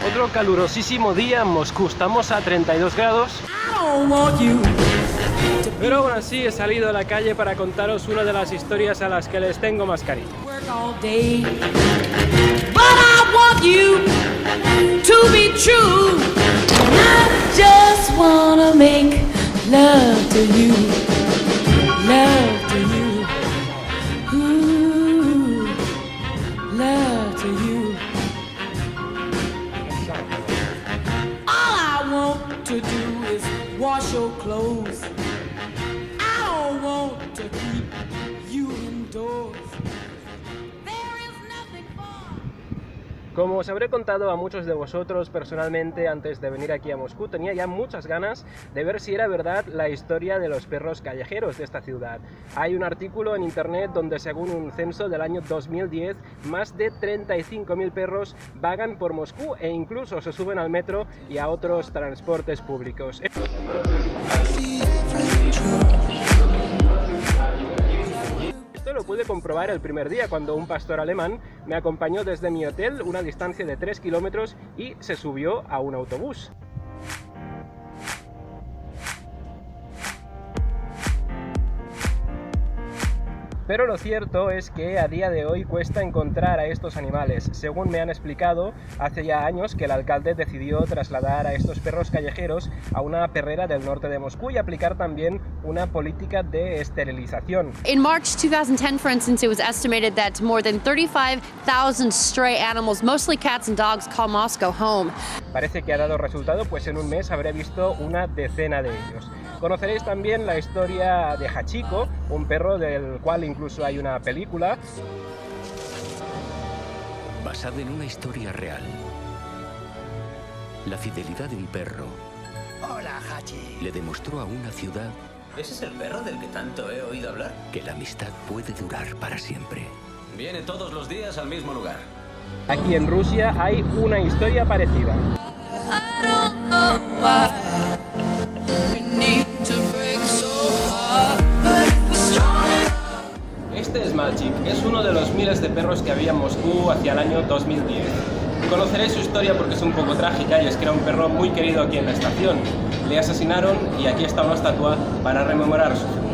Otro calurosísimo día en Moscú, estamos a 32 grados. Pero aún así he salido a la calle para contaros una de las historias a las que les tengo más cariño. Wash your clothes. I don't want to keep you indoors. There is nothing for. Como os habré contado a muchos de vosotros personalmente antes de venir aquí a Moscú, tenía ya muchas ganas de ver si era verdad la historia de los perros callejeros de esta ciudad. Hay un artículo en internet donde, según un censo del año 2010, más de 35.000 perros vagan por Moscú e incluso se suben al metro y a otros transportes públicos. Esto lo pude comprobar el primer día cuando un pastor alemán me acompañó desde mi hotel, una distancia de 3 kilómetros, y se subió a un autobús. Pero lo cierto es que a día de hoy cuesta encontrar a estos animales. Según me han explicado, hace ya años que el alcalde decidió trasladar a estos perros callejeros a una perrera del norte de Moscú y aplicar también una política de esterilización. In March 2010, for instance, it was estimated that more than 35,000 stray animals, mostly cats and dogs, call Moscow home. Parece que ha dado resultado, pues en un mes habré visto una decena de ellos. Conoceréis también la historia de Hachiko, un perro del cual incluso hay una película. Basada en una historia real. La fidelidad de un perro. Hola, Hachi. Le demostró a una ciudad. ¿Ese es el perro del que tanto he oído hablar? Que la amistad puede durar para siempre. Viene todos los días al mismo lugar. Aquí en Rusia hay una historia parecida. Este es Magic, es uno de los miles de perros que había en Moscú hacia el año 2010. Conoceréis su historia porque es un poco trágica, y es que era un perro muy querido aquí en la estación. Le asesinaron y aquí está una estatua para rememorar su figura.